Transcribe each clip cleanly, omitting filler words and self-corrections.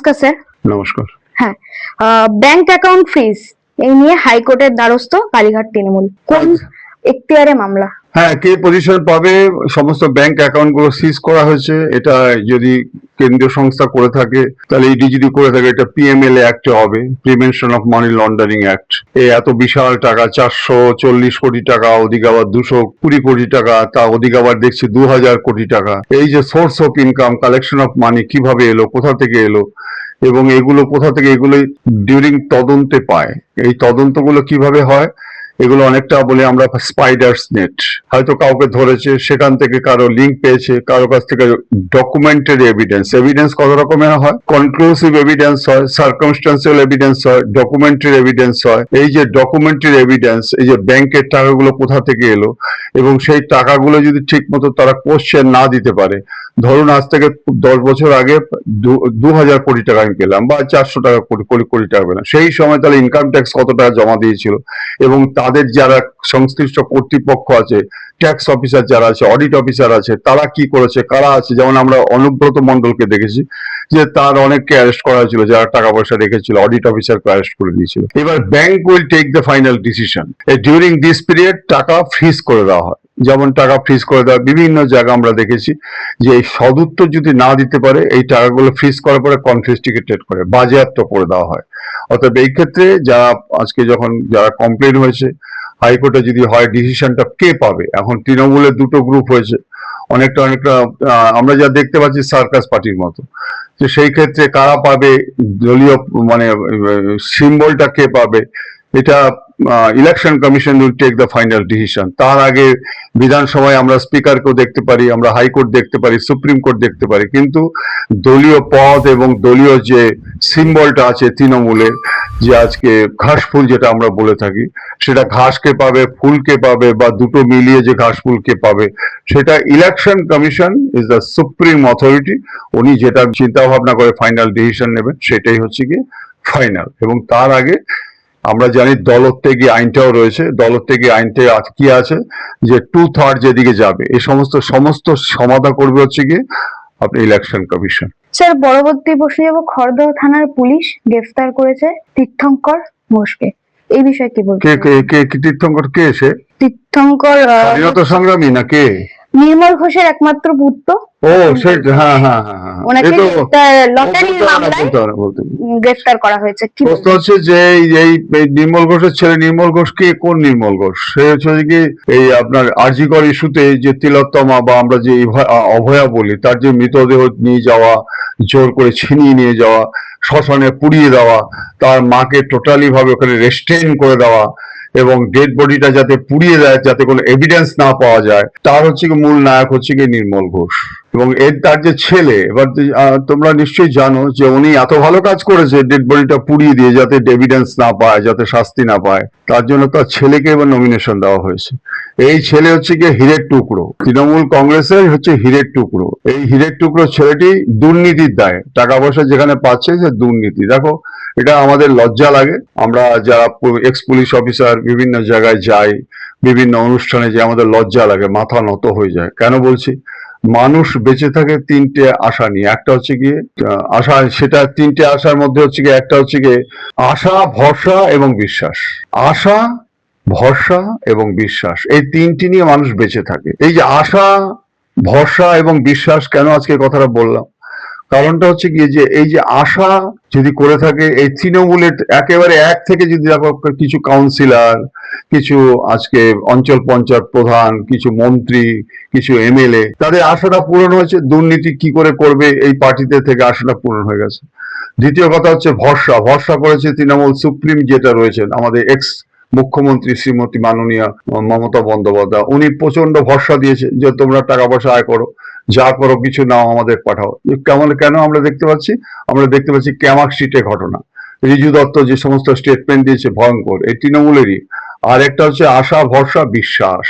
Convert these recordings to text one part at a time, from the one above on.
নমস্কার স্যার। নমস্কার। হ্যাঁ, ব্যাংক অ্যাকাউন্ট ফ্রিজ এই নিয়ে হাইকোর্টের দ্বারস্থ কালীঘাট তৃণমূল, কোন এখতিয়ারে মামলা? হ্যাঁ, কে পজিশন পাবে? সমস্ত ব্যাংক অ্যাকাউন্ট গুলো সিজ করা হয়েছে। এটা যদি কেন্দ্রীয় সংস্থা করে থাকে, তাহলে ইডি যদি করে থাকে, এটা পিএমএলএ অ্যাক্টে হবে, prevention of money laundering act. এই এত বিশাল টাকা, 440 কোটি টাকা, ওদিকে আবার 220 কোটি টাকা, তা ওদিকে আবার দেখছি 2000 কোটি টাকা। এই যে source of income, collection of money কিভাবে এলো, কোথা থেকে এলো, এবং এগুলো কোথা থেকে, এগুলো ডিউরিং তদন্তে পায়। এই তদন্তগুলো কিভাবে হয়, এগুলো অনেকটা বলে আমরা স্পাইডার্স নেট। হয়তো কাউকে ধরেছে, সেখান থেকে কারো লিঙ্ক পেয়েছে, কারো কাছ থেকে ডকুমেন্টেড এভিডেন্স কত রকমের হয়, কনক্লুসিভ এভিডেন্স হয়, সার্কামস্টান্সিয়াল এভিডেন্স হয়, ডকুমেন্টারি এভিডেন্স হয়। এই যে ডকুমেন্টারি এভিডেন্স, এই যে ব্যাংকের টাকাগুলো কোথা থেকে এলো, এবং সেই টাকাগুলো যদি ঠিক মতো তারা কোশ্চেন না দিতে পারে, ধরুন আজ থেকে 10 বছর আগে 2000 কোটি টাকা আমি পেলাম, বা 400 টাকা কোটি টাকা পেলাম, সেই সময় তাহলে ইনকাম ট্যাক্স কত টাকা জমা দিয়েছিল, এবং তাদের যারা সংশ্লিষ্ট কর্তৃপক্ষ আছে, ট্যাক্স অফিসার যারা আছে, অডিট অফিসার আছে, তারা কি করেছে, কারা আছে। যেমন আমরা অনুব্রত মন্ডলকে দেখেছি যে তার অনেককে অ্যারেস্ট করা হয়েছিল, যারা টাকা পয়সা রেখেছিল, অডিট অফিসারকে অ্যারেস্ট করে দিয়েছিল। এবার bank will take the final decision. During this period টাকা ফ্রিজ করে দেওয়া হয়। যেমন টাকা ফ্রিজ করে দেওয়া বিভিন্ন জায়গা আমরা দেখেছি যে এই সদুত্তর যদি না দিতে পারে, এই টাকাগুলো ফ্রিজ করার পরে কনফিসকেটেড করে বাজেয়াপ্ত করে দেওয়া হয়। অর্থাৎ এই ক্ষেত্রে যারা আজকে যখন যারা কমপ্লেন হয়েছে হাইকোর্টে, যদি হয় ডিসিশনটা কে পাবে? এখন তৃণমূলের দুটো গ্রুপ হয়েছে, অনেকটা আমরা যা দেখতে পাচ্ছি সার্কাস পার্টির মতো। যে সেই ক্ষেত্রে কারা পাবে, দলীয় মানে সিম্বলটা কে পাবে, এটা election commission will take the final decision. তার আগে বিধানসভায় আমরা স্পিকারকেও দেখতে পারি, আমরা হাইকোর্ট দেখতে পারি, সুপ্রিম কোর্ট দেখতে পারি, কিন্তু দলীয় পদ এবং দলীয় যে সিম্বলটা আছে তৃণমূলের, যে আজকে ঘাস ফুল যেটা আমরা বলে থাকি, সেটা ঘাসকে পাবে, ফুলকে পাবে, বা দুটো মিলিয়ে যে ঘাস ফুলকে পাবে, সেটা election commission is the supreme authority. উনি যেটা চিন্তা ভাবনা করে ফাইনাল ডিসিশন নেবেন, সেটাই হচ্ছে কি ফাইনাল। এবং তার আগে আমরা জানি দলত্যাগী আইনটাও রয়েছে। দলত্যাগী আইনটা কি আছে, যে 2/3 যেদিকে যাবে, এই সমস্ত সমাধা করবে হচ্ছে কি আপনি ইলেকশন কমিশন। স্যার, পরবর্তী প্রশ্নে যাব। খড়দহ থানার পুলিশ গ্রেফতার করেছে তীর্থঙ্কর ঘোষকে, এই বিষয়ে কি বলবেন? কে তীর্থঙ্কর? কে সে? তীর্থঙ্কর স্বাধীনতা সংগ্রামী না কে? নির্মল ঘোষের একমাত্র পুত্র। ও সেটা, হ্যাঁ হ্যাঁ হ্যাঁ, ওনাকে লটারির মামলায় গ্রেফতার করা হয়েছে। কি প্রশ্ন হচ্ছে যে এই নির্মল ঘোষের ছেলে নির্মল ঘোষ কে? কোন নির্মল ঘোষ? সে হচ্ছে কি এই আপনার আরজিকর ইস্যুতে যে তিলোত্তমা, বা আমরা যে অভয়া বলি, তার যে মৃতদেহ নিয়ে যাওয়া, জোর করে ছিনিয়ে নিয়ে যাওয়া, শ্মশানে পুড়িয়ে দেওয়া, তার মাকে টোটালি ভাবে ওখানে রেস্ট্রেইন করে দেওয়া, এবং ডেড বডিটা যাতে পুড়িয়ে দেয়, যাতে কোনো এভিডেন্স না পাওয়া যায়, তার হচ্ছে কি মূল নায়ক হচ্ছে কি নির্মল ঘোষ। এবং তার যে ছেলে, এবার তোমরা নিশ্চয়ই জানো যে উনি এত ভালো কাজ করেছে ডেড বডিটা পুড়িয়ে দিয়ে, যাতে এভিডেন্স না পায়, যাতে শাস্তি না পায়, তার জন্য তার ছেলেকে এবার নমিনেশন দেওয়া হয়েছে। এই ছেলে হচ্ছে কি হীরের টুকরো, তৃণমূল কংগ্রেসের হচ্ছে হীরের টুকরো। এই হীরের টুকরো ছেলেটি দুর্নীতির দায়ে টাকা পয়সা যেখানে পাচ্ছে, সে দুর্নীতি। দেখো, এটা আমাদের লজ্জা লাগে। আমরা যারা এক্স পুলিশ অফিসার বিভিন্ন জায়গায় যাই, বিভিন্ন অনুষ্ঠানে, যে আমাদের লজ্জা লাগে, মাথা নত হয়ে যায়। কেন বলছি? মানুষ বেঁচে থাকে তিনটে আশা নিয়ে। একটা হচ্ছে গিয়ে আশা, সেটা তিনটে আশার মধ্যে হচ্ছে গিয়ে একটা হচ্ছে গিয়ে আশা, ভরসা এবং বিশ্বাস। আশা, ভরসা এবং বিশ্বাস, এই তিনটি নিয়ে মানুষ বেঁচে থাকে। এই যে আশা, ভরসা এবং বিশ্বাস, কেন আজকে কথাটা বললাম, কারণটা হচ্ছে গিয়ে যে এই যে আশা যদি করে থাকে, এই তৃণমূলের একেবারে এক থেকে যদি দেখো, কিছু কাউন্সিলর, কিছু আজকে অঞ্চল পঞ্চায়েত প্রধান, কিছু মন্ত্রী, কিছু এমএলএ, তাদের আশাটা পূরণ হয়েছে। দুর্নীতি কি করে করবে, এই পার্টিতে থেকে আশাটা পূরণ হয়ে গেছে। দ্বিতীয় কথা হচ্ছে ভরসা করেছে তৃণমূল সুপ্রিম যেটা রয়েছেন, আমাদের এক্স মুখ্যমন্ত্রী শ্রীমতী মাননীয়া মমতা বন্দ্যোপাধ্যায়। উনি প্রচন্ড ভরসা দিয়েছে যে তোমরা টাকা পয়সা আয় করো, যা করো কিছু নাও, আমাদের পাঠাও। কেন আমরা দেখতে পাচ্ছি ক্যামাক স্ট্রিটে ঘটনা, রিজু দত্ত যে সমস্ত স্টেটমেন্ট দিয়েছে ভয়ঙ্কর, এই তৃণমূলেরই। আর একটা হচ্ছে আশা, ভরসা, বিশ্বাস।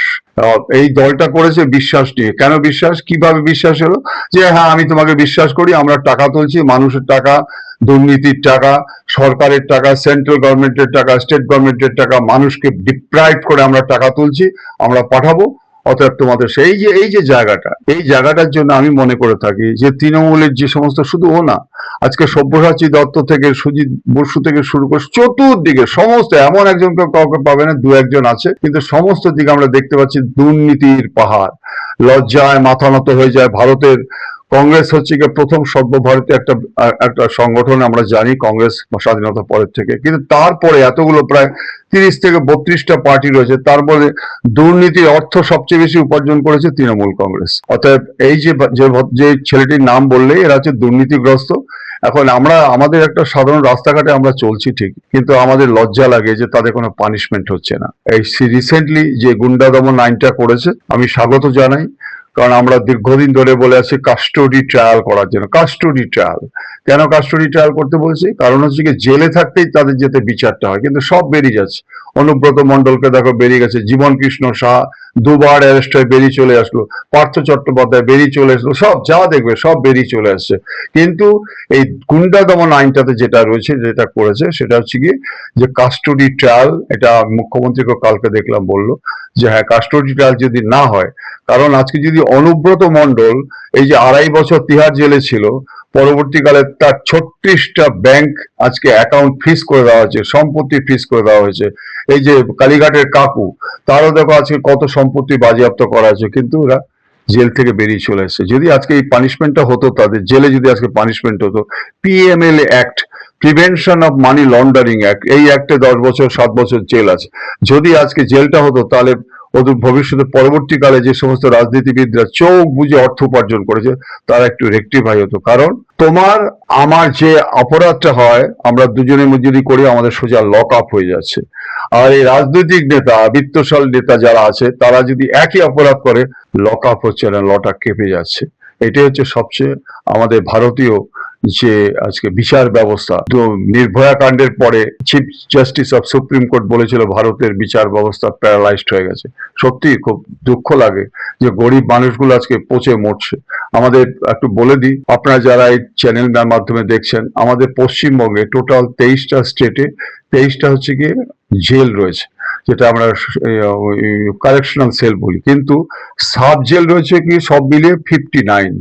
এই দলটা করেছে বিশ্বাস নিয়ে। কেন বিশ্বাস? কিভাবে বিশ্বাস হলো? যে হ্যাঁ, আমি তোমাকে বিশ্বাস করি, আমরা টাকা তুলছি, মানুষের টাকা, দুর্নীতির টাকা, সরকারের টাকা, সেন্ট্রাল গভর্নমেন্টের টাকা, স্টেট গভর্নমেন্টের টাকা, মানুষকে ডিপ্রাইভ করে আমরা টাকা তুলছি, আমরা পাঠাবো, অতএব তোমাদের এই যে এই জায়গাটার জন্য আমি মনে করে থাকি যে তৃণমূলের যে সমস্ত, শুধু ও না, আজকে সব্যসাচী দত্ত থেকে সুজিত বসু থেকে শুরু করে চতুর্দিকে সমস্ত, এমন একজনকে কাউকে পাবে না, দু একজন আছে, কিন্তু সমস্ত দিকে আমরা দেখতে পাচ্ছি দুর্নীতির পাহাড়। লজ্জায় মাথা নত হয়ে যায়। ভারতের কংগ্রেস হচ্ছে গিয়ে প্রথম সর্বভারতীয় একটা সংগঠন, আমরা জানি কংগ্রেস স্বাধীনতা পরের থেকে, কিন্তু তারপরে এতগুলো প্রায় 30 থেকে 32টা পার্টি রয়েছে, তারপরে দুর্নীতির অর্থ সবচেয়ে বেশি উপার্জন করেছে তৃণমূল কংগ্রেস। অতএব এই যে ছেলেটির নাম বললেই এরা হচ্ছে দুর্নীতিগ্রস্ত। এখন আমাদের একটা সাধারণ রাস্তাঘাটে আমরা চলছি ঠিক, কিন্তু আমাদের লজ্জা লাগে যে তাদের কোনো পানিশমেন্ট হচ্ছে না। এই রিসেন্টলি যে গুন্ডা দমন আইনটা করেছে, আমি স্বাগত জানাই, কারণ আমরা দীর্ঘদিন ধরে বলে আছি কাস্টোডি ট্রায়াল করার জন্য। কাস্টোডি ট্রায়াল কেন কাস্টোডি ট্রায়াল করতে বলছি? কারণ হচ্ছে কি, জেলে থাকতেই তাদের যেতে বিচারটা হয়, কিন্তু সব বেরিয়ে যাচ্ছে। অনুব্রত মণ্ডলকে দেখো বেরিয়ে গেছে, জীবন কৃষ্ণ সাহা দুবার অ্যারেস্ট হয়ে বেরিয়ে চলে আসলো, পার্থ চট্টোপাধ্যায় বেরিয়ে চলে আসলো, সব যা দেখবে সব বেরিয়ে চলে আসছে। কিন্তু এই গুন্ডা দমন আইনটাতে যেটা রয়েছে, যেটা করেছে, সেটা হচ্ছে কি যে কাস্টোডি ট্রায়াল। এটা মুখ্যমন্ত্রীকে কালকে দেখলাম বললো যে হ্যাঁ, কাস্টোডি ট্রায়াল যদি না হয়, কারণ আজকে যদি অনুব্রত মণ্ডল এই যে 2.5 বছর তিহার জেলে ছিল, পরবর্তীকালে তার 36টা ব্যাংক আজকে অ্যাকাউন্ট ফ্রিজ করে দেওয়া হয়েছে, সম্পত্তি ফ্রিজ করে দেওয়া হয়েছে। এই যে কালীঘাটের কাকু, তারও দেখো আজকে কত সম্পত্তি বাজেয়াপ্ত করা হয়েছে, কিন্তু ওরা জেল থেকে বেরিয়ে চলে এসেছে। যদি আজকে এই পানিশমেন্টটা হতো, তাদের জেলে যদি আজকে পানিশমেন্ট হতো, PMLA act, prevention of money laundering act, এই অ্যাক্টে 10 বছর 7 বছর জেল আছে। যদি আজকে জেলটা হতো, তাহলে ওদের ভবিষ্যতে পরবর্তীকালে যে সমস্ত রাজনীতিবিদরা চোখ বুঝে অর্থ উপার্জন করেছে, তারা একটু রেক্টিফাই হতো। কারণ তোমার আমার যে অপরাধটা হয়, আমরা দুজনের মধ্যে যদি করি, আমাদের সোজা লক আপ হয়ে যাচ্ছে। আর এই রাজনৈতিক নেতা, বিত্তশাল নেতা যারা আছে, তারা যদি একই অপরাধ করে, লক আপ হচ্ছে না, লটা কেঁপে যাচ্ছে। এটাই হচ্ছে সবচেয়ে আমাদের ভারতীয় যে আজকে বিচার ব্যবস্থা। তো নির্ভয়া কাণ্ডের পরে chief justice of supreme court বলেছিল ভারতের বিচার ব্যবস্থা প্যারালাইজড হয়ে গেছে। সত্যি খুব দুঃখ লাগে যে গরিব মানুষগুলো আজকে পচে মরছে। আমাদের একটু বলে দিই, আপনারা যারা এই চ্যানেলের মাধ্যমে দেখছেন, আমাদের পশ্চিমবঙ্গে টোটাল 23টা স্টেটে 23টা হচ্ছে গিয়ে জেল রয়েছে, যেটা আমরা কারেকশনাল সেল বলি, কিন্তু সাব জেল রয়েছে কি সব মিলিয়ে 59।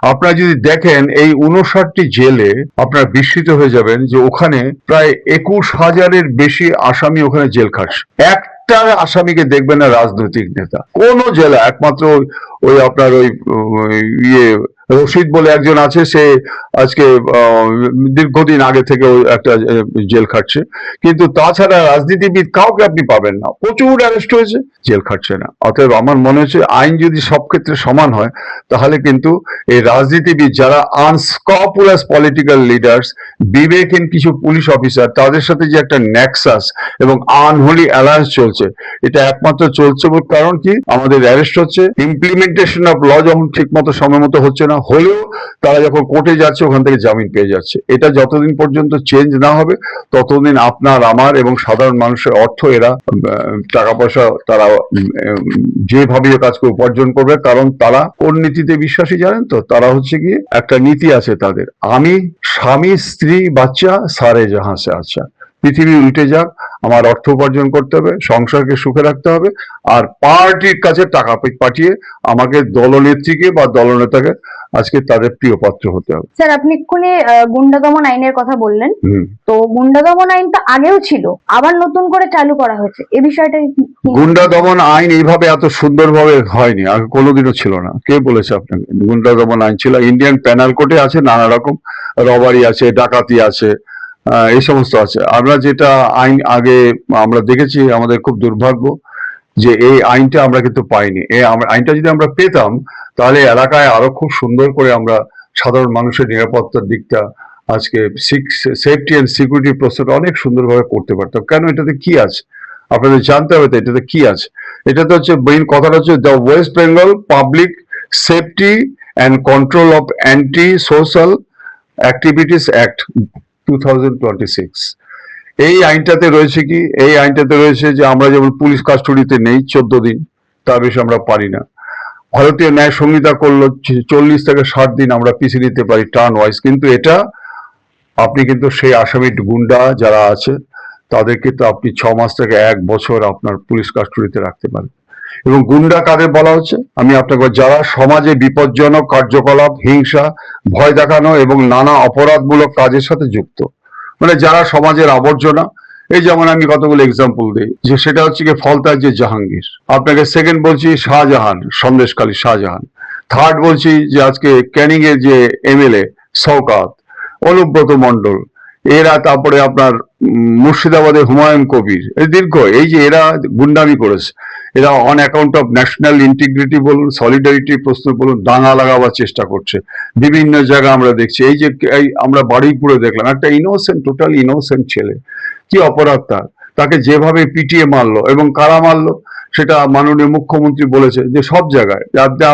আপনারা যদি দেখেন এই 59টি জেলে, আপনারা বিস্মিত হয়ে যাবেন যে ওখানে প্রায় 21,000-এর বেশি আসামি ওখানে জেল খাটছে। একটা আসামিকে দেখবেন না রাজনৈতিক নেতা, কোন জেলা, একমাত্র ওই আপনার ওই ইয়ে রশিদ বলে একজন আছে, সে আজকে দীর্ঘদিন আগে থেকে ওই একটা জেল খাটছে, কিন্তু তাছাড়া রাজনীতিবিদ কাউকে আপনি পাবেন না। প্রচুর অ্যারেস্ট হয়েছে, জেল খাটছে না। অতএব আমার মনে হচ্ছে আইন যদি সব ক্ষেত্রে সমান হয়, তাহলে কিন্তু এই রাজনীতিবিদ যারা আনস্ক্রপুলাস পলিটিক্যাল লিডার্স, বিবেকহীন কিছু পুলিশ অফিসার, তাদের সাথে যে একটা নেক্সাস এবং আনহোলি অ্যালায়েন্স চলছে, এটা একমাত্র চলছে কারণ কি, আমাদের অ্যারেস্ট হচ্ছে, ইমপ্লিমেন্টেশন অফ ল যখন ঠিক মতো সময় মতো হচ্ছে না, হলেও তারা যখন কোর্টে যাচ্ছে ওখান থেকে জামিন পেয়ে যাচ্ছে। এটা যতদিন পর্যন্ত চেঞ্জ না হবে, ততদিন আপনার, আমার এবং সাধারণ মানুষের অর্থ এরা টাকা পয়সা তারা যেভাবে কাজকে উপার্জন করবে। কারণ তারা কোন নীতিতে বিশ্বাসী জানেন তো? তারা হচ্ছে গিয়ে একটা নীতি আছে তাদের, আমি, স্বামী, স্ত্রী, বাচ্চা, সারে জাহাঁ সে আচ্ছা। পৃথিবী উল্টে যাক, আমার অর্থ উপার্জন করতে হবে, সংসারকে সুখে রাখতে হবে, আর পার্টির কাছে টাকা পাঠিয়ে আমাকে দলনেত্রীকে বা দলনেতাকে আজকে তাদের প্রিয় পাত্র হতে হবে। স্যার, আপনি এক্ষুনি গুন্ডা দমন আইনের কথা বললেন, তো গুন্ডা দমন আইন তো আগেও ছিল, আবার নতুন করে চালু করা হয়েছে, এই বিষয়টা কি? গুন্ডা দমন আইন এইভাবে এত সুন্দরভাবে হয়নি, আগে কোনোদিনও ছিল না। কে বলেছে আপনাকে? গুন্ডা দমন আইন ছিল ইন্ডিয়ান প্যানাল কোডে আছে, নানা রকম রবারি আছে, ডাকাতি আছে, এই সমস্ত আছে। আমরা যেটা আইন আগে আমরা দেখেছি, আমাদের খুব দুর্ভাগ্য যে এই আইনটা আমরা কিন্তু পাইনি। এই আইনটা যদি আমরা পেতাম, তাহলে এলাকায় আরো খুব সুন্দর করে আমরা সাধারণ মানুষের নিরাপত্তার দিকটা, আজকে সেফটি এন্ড সিকিউরিটি প্রসেসটা অনেক সুন্দরভাবে করতে পারতাম। কেন? এটাতে কি আছে আপনাদের জানতে হবে তো, এটাতে কি আছে। এটাতে হচ্ছে মেইন কথাটা হচ্ছে the West Bengal public safety and control of anti social activities act 2026। এই আইনটাতে রয়েছে কি, এই আইনটাতে রয়েছে যে আমরা যেমন পুলিশ কাস্টডিতে নেই 14 দিন, তার বেশি আমরা পারি না। ভারতীয় ন্যায় সংহিতা করলো 40 থেকে 60 দিন আমরা পিছিয়ে নিতে পারি টার্ন ওয়াইজ, কিন্তু এটা আপনি কিন্তু সেই আসামি গুন্ডা যারা আছে তাদেরকে তো আপনি 6 মাস থেকে 1 বছর আপনার পুলিশ কাস্টডিতে রাখতে পারেন। এবং গুন্ডা কাদের বলা হচ্ছে আমি আপনাকে যারা সমাজে বিপজ্জনক কার্যকলাপ, হিংসা, ভয় দেখানো এবং নানা অপরাধমূলক কাজের সাথে যুক্ত, মানে যারা সমাজের আবর্জনা। এই যেমন আমি কতগুলো এক্সাম্পল দিই, যে সেটা হচ্ছে কি ফলতার যে জাহাঙ্গীর, আপনাকে সেকেন্ড বলছি শাহজাহান, সন্দেশখালী শাহজাহান, থার্ড বলছি যে আজকে ক্যানিং এর যে এমএলএ শওকাত, অনুব্রত মণ্ডল, এরা, তারপরে আপনার মুর্শিদাবাদের হুমায়ুন কবির, এই দীর্ঘ এই যে এরা গুন্ডামি করেছে, এরা on account of national integrity বলুন, সলিডারিটি প্রস্তুত বলুন, দাঙ্গা লাগাবার চেষ্টা করছে বিভিন্ন জায়গায় আমরা দেখছি। এই যে আমরা বারুইপুরে দেখলাম একটা ইনোসেন্ট, টোটাল ইনোসেন্ট ছেলে, কি অপরাধ তার, তাকে যেভাবে পিটিয়ে মারলো এবং কারা মারলো সেটা মাননীয় মুখ্যমন্ত্রী বলেছে যে সব জায়গায়।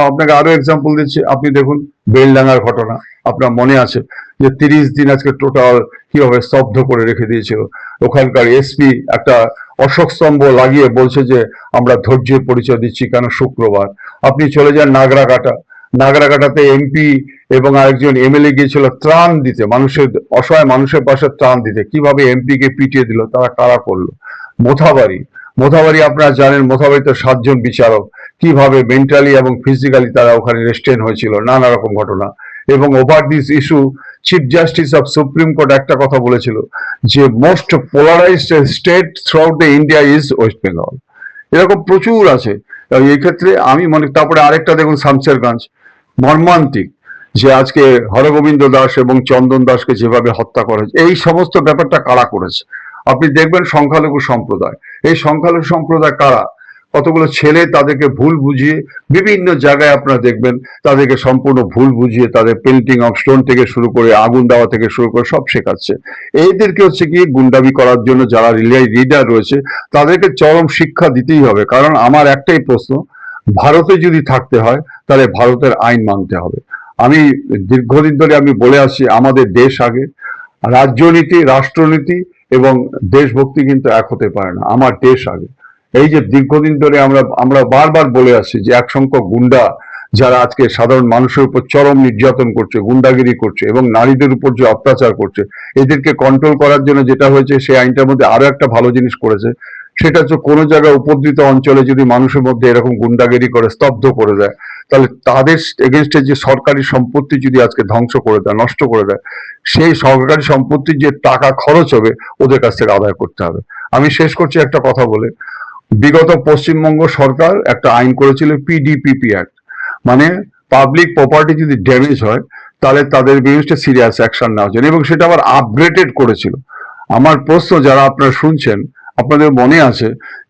আপনাকে আরো এক্সাম্পল দিচ্ছি, আপনি দেখুন বেলডাঙ্গার ঘটনা, আপনার মনে আছে যে 30 দিন আজকে টোটাল কিভাবে স্তব্ধ করে রেখে দিয়েছিল। ওখানকার এসপি একটা অশোক স্তম্ভ লাগিয়ে বলছে যে আমরা ধৈর্যের পরিচয় দিচ্ছি, কেন শুক্রবার। আপনি চলে যান নাগরাকাটা, নাগরাকাটাতে এমপি এবং আরেকজন এমএলএ গিয়েছিল ত্রাণ দিতে, মানুষের অসহায় মানুষের পাশে ত্রাণ দিতে, কিভাবে এমপি কে পিটিয়ে দিল, তারা কারা করলো। মোথাবাড়ি, মোথাবাড়ি আপনারা জানেন, মোথাবাড়িতে 7 জন বিচারক কিভাবে মেন্টালি এবং ফিজিক্যালি তারা ওখানে রেস্টেন হয়েছিল, নানা রকম ঘটনা। এবং over this issue chief justice of supreme court একটা কথা বলেছিল যে most polarised state through out the India is West Bengal. এরকম প্রচুর আছে এই ক্ষেত্রে। আমি মনে, তারপরে আরেকটা দেখুন শামশেরগঞ্জ, মর্মান্তিক, যে আজকে হরগোবিন্দ দাস এবং চন্দন দাসকে যেভাবে হত্যা করা হয়েছে, এই সমস্ত ব্যাপারটা কারা করেছে। আপনি দেখবেন সংখ্যালঘু সম্প্রদায়, এই সংখ্যালঘু সম্প্রদায় কারা, কতগুলো ছেলে তাদেরকে ভুল বুঝিয়ে বিভিন্ন জায়গায় আপনারা দেখবেন তাদেরকে সম্পূর্ণ ভুল বুঝিয়ে তাদের পেন্টিং অফ স্টোন থেকে শুরু করে আগুন দেওয়া থেকে শুরু করে সব শেখাচ্ছে। এইদেরকে হচ্ছে কি গুন্ডামি করার জন্য যারা লিডার রয়েছে তাদেরকে চরম শিক্ষা দিতেই হবে। কারণ আমার একটাই প্রশ্ন, ভারতে যদি থাকতে হয় তাহলে ভারতের আইন মানতে হবে। আমি দীর্ঘদিন ধরে আমি বলে আসছি আমাদের দেশ আগে, রাজ্যনীতি, রাষ্ট্রনীতি এবং দেশভক্তি কিন্তু এক হতে পারে না, আমার দেশ আগে। এই যে দীর্ঘদিন ধরে আমরা বারবার বলে আসছি যে এক সংখ্যক গুন্ডা যারা আজকে সাধারণ মানুষের উপর চরম নির্যাতন করছে, গুন্ডাগিরি করছে এবং নারীদের উপর যে অত্যাচার করছে, এদেরকে কন্ট্রোল করার জন্য যেটা হয়েছে সেই আইনটার মধ্যে আরো একটা ভালো জিনিস করেছে, সেটা হচ্ছে কোনো জায়গায় উপদ্রুত অঞ্চলে যদি মানুষের মধ্যে এরকম গুন্ডাগিরি করে স্তব্ধ করে দেয়, তাহলে তাদের এগেনস্টে যে সরকারি সম্পত্তি যদি আজকে ধ্বংস করে দেয়, নষ্ট করে দেয়, সেই সরকারি সম্পত্তির যে টাকা খরচ হবে ওদের কাছ থেকে আদায় করতে হবে। আমি শেষ করছি একটা কথা বলে, বিগত পশ্চিমবঙ্গ সরকার একটা আইন করেছিল পিডিপিপি অ্যাক্ট, মানে পাবলিক প্রপার্টি যদি ড্যামেজ হয় তাহলে তাদের বিরুদ্ধে সিরিয়াস অ্যাকশন নেওয়া যায়, এবং সেটা আবার আপগ্রেডেড করেছিল। আমার প্রশ্ন, যারা আপনারা শুনছেন, আপনাদের মনে আছে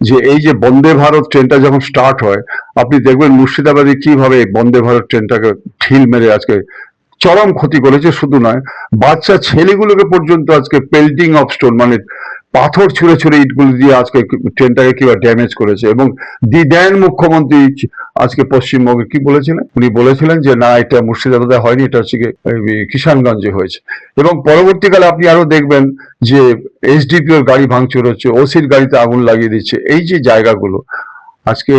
যে এই যে বন্দে ভারত ট্রেনটা যখন স্টার্ট হয়, আপনি দেখবেন মুর্শিদাবাদে কিভাবে বন্দে ভারত ট্রেনটাকে ঢিল মেরে আজকে চরম ক্ষতি করেছে। শুধু নয়, বাচ্চা ছেলেগুলোকে পর্যন্ত আজকে পেল্টিং অফ স্টোন, মানে পাথর ছুঁড়ে ছুঁড়ে ইটগুলো দিয়ে আজকে ট্রেনটাকে কিভাবে ড্যামেজ করেছে। এবং দেন মুখ্যমন্ত্রী আজকে পশ্চিমবঙ্গে কি বলেছিলেন, উনি বলেছিলেন যে না, এটা মুর্শিদাবাদে হয়নি, এটা হচ্ছে কিষানগঞ্জে হয়েছে। এবং পরবর্তীকালে আপনি আরো দেখবেন যে এসডিপিওর গাড়ি ভাঙচুর হচ্ছে, ওসির গাড়িতে আগুন লাগিয়ে দিচ্ছে। এই যে জায়গাগুলো আজকে,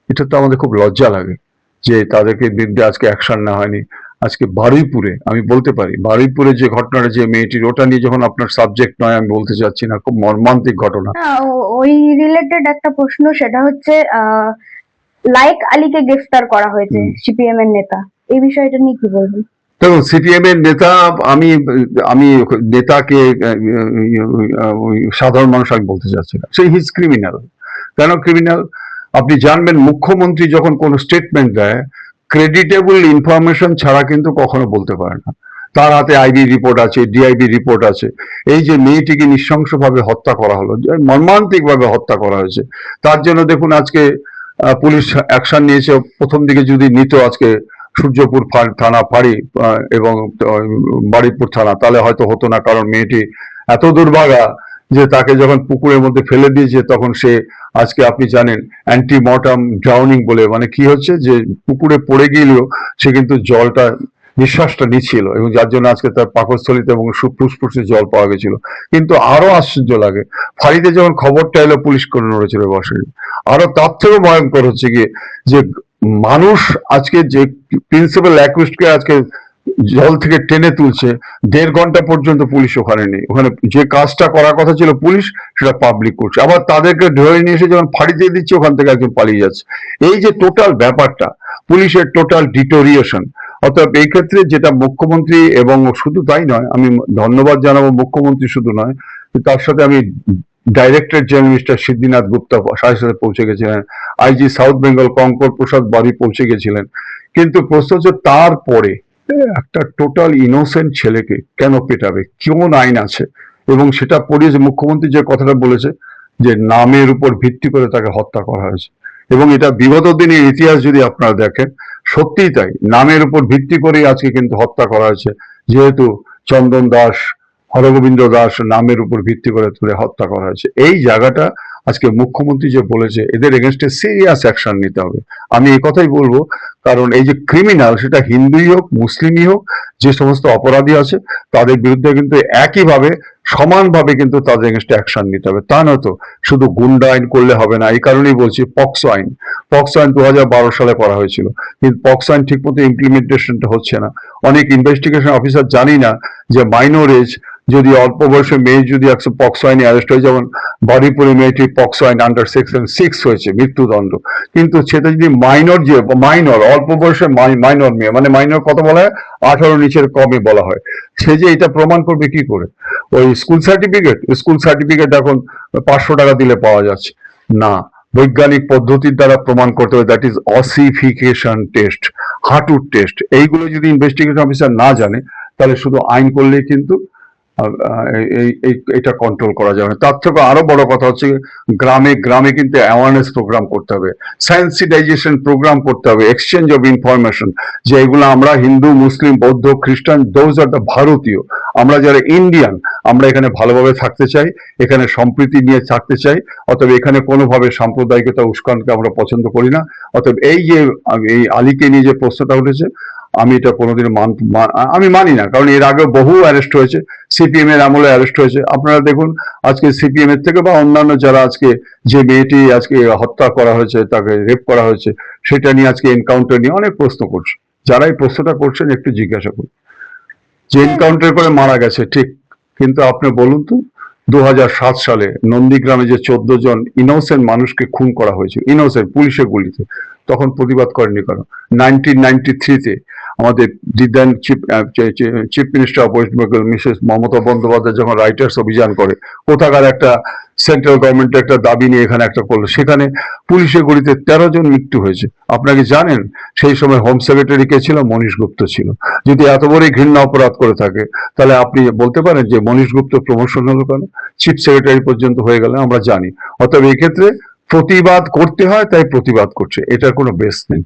এটা তো আমাদের খুব লজ্জা লাগে যে তাদেরকে বিরুদ্ধে আজকে অ্যাকশন নেওয়া হয়নি। আজকে বারুইপুরে আমি বলতে পারি, বারুইপুরে যে ঘটনাটা, যে মেয়েটির, ওটা নিয়ে যখন আপনার সাবজেক্ট নয় আমি বলতে চাচ্ছি না, খুব মর্মান্তিক ঘটনা। ওই রিলেটেড একটা প্রশ্ন, সেটা হচ্ছে লাইক আলীকে গ্রেফতার করা হয়েছে, সিপিএম এর নেতা, এই বিষয়টা নিয়ে কি বলবেন? দেখুন, সিপিএম এর নেতা, আমি আমি নেতাকে সাধারণ মানুষ আমি বলতে চাচ্ছি না, সেই হিজ ক্রিমিনাল। কেন ক্রিমিনাল? আপনি জানবেন মুখ্যমন্ত্রী যখন কোনো স্টেটমেন্ট দেয়, ক্রেডিটেবল ইনফরমেশন ছাড়া কিন্তু কখনো বলতে পারে না। তার হাতে আইবি রিপোর্ট আছে, ডিআইবি রিপোর্ট আছে। এই যে মেয়েটিকে নৃশংসভাবে হত্যা করা হলো, মর্মান্তিক ভাবে হত্যা করা হয়েছে, তার জন্য দেখুন আজকে পুলিশ অ্যাকশন নিয়েছে। প্রথম দিকে যদি নিত আজকে সূর্যপুর থানা ফাঁড়ি এবং বারুইপুর থানা, তাহলে হয়তো হতো না। কারণ মেয়েটি এত দুর্ভাগা যে তাকে যখন পুকুরের মধ্যে ফেলে দিয়েছে, তখন সে আজকে আপনি জানেন অ্যান্টিমর্টাম ড্রাউনিং বলে, মানে কি হচ্ছে যে পুকুরে পড়ে গেলেও সে কিন্তু জলটা, নিঃশ্বাসটা নিচ্ছিল, এবং যার জন্য আজকে তার পাকস্থলিতে এবং ফুসফুসে জল পাওয়া গেছিল। কিন্তু আরো আশ্চর্য লাগে, ফাঁড়িতে যখন খবরটা এলো পুলিশ করে নড়েছিল বসে। আরো তার থেকেও ভয়ঙ্কর হচ্ছে গিয়ে যে মানুষ আজকে যে প্রিন্সিপাল অ্যাকিউজডকে আজকে জল থেকে টেনে তুলছে, 1.5 ঘন্টা পর্যন্ত পুলিশ ওখানে নেই। ওখানে যে কাজটা করার কথা ছিল পুলিশ, সেটা পাবলিক করছে। আবার তাদেরকে ধরে নিয়ে এসে যখন ফাঁড়ি দিয়ে দিচ্ছে, ওখান থেকে একজন পালিয়ে যাচ্ছে। এই যে টোটাল ব্যাপারটা, পুলিশের টোটাল ডিটোরিয়েশন। অতএব এই ক্ষেত্রে যেটা মুখ্যমন্ত্রী, এবং শুধু তাই নয়, আমি ধন্যবাদ জানাবো মুখ্যমন্ত্রী শুধু নয়, তার সাথে আমি director general mister Siddhinath Gupta সাথে সাথে পৌঁছে গেছিলেন, আইজি সাউথ বেঙ্গল কঙ্কর প্রসাদ বাড়ি পৌঁছে গেছিলেন। কিন্তু প্রশ্ন হচ্ছে, তারপরে একটা টোটাল ইনোসেন্ট ছেলেকে কেন পেটাবে? কোন আইন আছে? এবং সেটা পড়িয়েছে মুখ্যমন্ত্রী যে কথাটা বলেছে, যে নামের উপর ভিত্তি করে তাকে হত্যা করা হয়েছে। এবং এটা বিগত দিনের ইতিহাস যদি আপনারা দেখেন, সত্যিই তাই, নামের উপর ভিত্তি করেই আজকে কিন্তু হত্যা করা হয়েছে। যেহেতু চন্দন দাস, হরগোবিন্দ দাস নামের উপর ভিত্তি করে তুলে হত্যা করা হয়েছে। এই জায়গাটা আজকে মুখ্যমন্ত্রী যে বলেছে, এদের এগেনস্টে সিরিয়াস অ্যাকশন নিতে হবে। আমি এই কথাই বলবো, কারণ এই যে ক্রিমিনাল, সেটা হিন্দুই হোক মুসলিমই হোক, যে সমস্ত অপরাধী আছে তাদের বিরুদ্ধে কিন্তু একইভাবে সমানভাবে কিন্তু তাদের এগেনস্টে অ্যাকশন নিতে হবে। তা নয়তো শুধু গুন্ডা আইন করলে হবে না। এই কারণেই বলছি, পক্সো আইন 2012 সালে করা হয়েছিল, কিন্তু পক্সো আইন ঠিক মতো ইমপ্লিমেন্টেশনটা হচ্ছে না। অনেক ইনভেস্টিগেশন অফিসার জানি না যে মাইনর এজ, যদি অল্প বয়সে মেয়ে যদি পক্সো আইনে অ্যারেস্ট হয়ে, যেমন বারুইপুরে মেয়েটি পক্সো আইন আন্ডার সেকশন 6 হয়েছে, মৃত্যুদণ্ড। কিন্তু সেটা যদি মাইনর, যে মাইনর অল্প বয়সে মাইনর মেয়ে, মানে মাইনর কত বলা হয়, 18 নিচের কমে বলা হয়, সে যে এটা প্রমাণ করবে কি করে? ওই স্কুল সার্টিফিকেট এখন 500 টাকা দিলে পাওয়া যাচ্ছে না, বৈজ্ঞানিক পদ্ধতির দ্বারা প্রমাণ করতে হবে। দ্যাট ইজ অসিফিকেশন টেস্ট, হাঁটুর টেস্ট। এইগুলো যদি ইনভেস্টিগেশন অফিসার না জানে, তাহলে শুধু আইন করলেই কিন্তু এটা কন্ট্রোল করা যাবে না। তার থেকে আরো বড় কথা হচ্ছে, গ্রামে গ্রামে কিন্তু অ্যাওয়ারনেস প্রোগ্রাম করতে হবে, সেন্সিটাইজেশন প্রোগ্রাম করতে হবে, এক্সচেঞ্জ অফ ইনফরমেশন, যে এগুলো আমরা হিন্দু, মুসলিম, বৌদ্ধ, খ্রিস্টান, দোজ আর দ্য ভারতীয়, আমরা যারা ইন্ডিয়ান, আমরা এখানে ভালোভাবে থাকতে চাই, এখানে সম্প্রীতি নিয়ে থাকতে চাই। অতএব এখানে কোনোভাবে সাম্প্রদায়িকতা উস্কানকে আমরা পছন্দ করি না। অতএব এই যে এই আলীকে নিয়ে যে প্রশ্নটা উঠেছে, আমি এটা কোনোদিন আমি মানি না। কারণ এর আগে বহু অ্যারেস্ট হয়েছে, সিপিএম এর আমলে অ্যারেস্ট হয়েছে। আপনারা দেখুন, আজকে সিপিএম এর থেকে বা অন্যান্য যারা, আজকে যে মেয়েটি আজকে হত্যা করা হয়েছে, তাকে রেপ করা হয়েছে, সেটা নিয়ে আজকে এনকাউন্টার নিয়ে অনেক প্রশ্ন করছে। যারা এই প্রশ্নটা করছেন একটু জিজ্ঞাসা করুন, যে এনকাউন্টার করে মারা গেছে ঠিক, কিন্তু আপনি বলুন তো, 2007 সালে নন্দীগ্রামে যে 14 জন ইনোসেন্ট মানুষকে খুন করা হয়েছিল, ইনোসেন্ট, পুলিশের গুলিতে, তখন প্রতিবাদ করেনি কারণ। 1993-তে আমাদের দিদান chief minister of West Bengal Mrs Mamata Bandyopadhyay যখন রাইটার্স অভিযান করে, কোথাকার একটা সেন্ট্রাল গভর্নমেন্টের একটা দাবি নিয়ে এখানে একটা করলো, সেখানে পুলিশের গুলিতে 13 জন মৃত্যু হয়েছে। আপনাকে জানেন সেই সময় হোম সেক্রেটারি কে ছিল? মনীশ গুপ্ত ছিল। যদি এত বড় ঘৃণা অপরাধ করে থাকে, তাহলে আপনি বলতে পারেন যে মনীশ গুপ্ত প্রমোশন হলো কেন? চিফ সেক্রেটারি পর্যন্ত হয়ে গেলেন, আমরা জানি। অতএব এই ক্ষেত্রে প্রতিবাদ করতে হয়, তাই প্রতিবাদ করছে, এটার কোনো বেস নেই।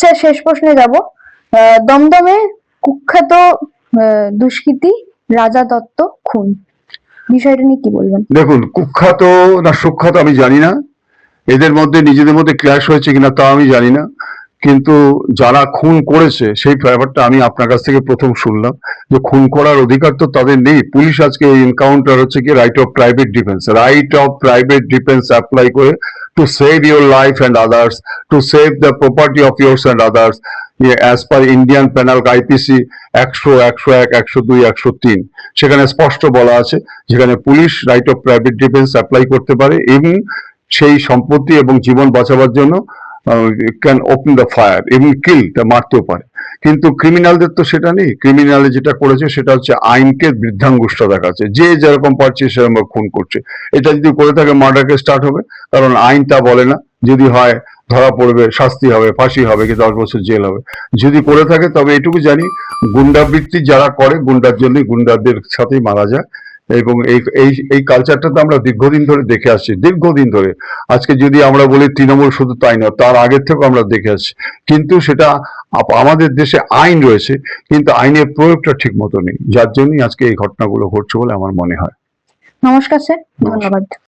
স্যার, শেষ প্রশ্নে যাব। দমদমে কুখ্যাত দুষ্কৃতী রাজা দত্ত খুন, বিষয়টা নিয়ে কি বলবেন? দেখুন, কুখ্যাত না সুখ্যাত আমি জানি না, এদের মধ্যে নিজেদের মধ্যে ক্ল্যাশ হয়েছে কিনা তা আমি জানি না, কিন্তু যারা খুন করেছে সেই ব্যাপারটা আমি আপনার কাছ থেকে প্রথম শুনলাম, যে খুন করার অধিকার তো তাদের নেই। পুলিশ আজকে এনকাউন্টার হচ্ছে কি right of private defence apply করে, to save your life and others, to save the property of yours and others, as per Indian penal IPC 100, 101, 102, 103, সেখানে স্পষ্ট বলা আছে, যেখানে police right of private defence apply করতে পারে এবং সেই সম্পত্তি এবং জীবন বাঁচাবার জন্য ক্যান ওপেন দ্য ফায়ার এবং কিল, তা মারতেও পারে। কিন্তু ক্রিমিনালদের তো সেটা নেই। ক্রিমিনাল যেটা করেছে সেটা হচ্ছে আইনকে বৃদ্ধাঙ্গুষ্ঠ দেখাচ্ছে, যে যেরকম পারছে সেরকম খুন করছে। এটা যদি করে থাকে, মার্ডারকে স্টার্ট হবে, কারণ আইন তা বলে না। যদি হয় ধরা পড়বে, শাস্তি হবে, ফাঁসি হবে, কি 10 বছর জেল হবে। যদি করে থাকে, তবে এটুকু জানি, গুন্ডাবৃত্তি যারা করে, গুন্ডার জন্যই গুন্ডাদের সাথেই মারা যায়। এবং এই কালচারটা তো আমরা দীর্ঘদিন ধরে দেখে আসছি, দীর্ঘদিন ধরে। আজকে যদি আমরা বলি তৃণমূল, শুধু তাই নয়, তার আগের থেকেও আমরা দেখে আসছি। কিন্তু সেটা আমাদের দেশে আইন রয়েছে, কিন্তু আইনের প্রয়োগটা ঠিক মতো নেই, যার জন্যই আজকে এই ঘটনাগুলো ঘটছে বলে আমার মনে হয়। নমস্কার স্যার, ধন্যবাদ।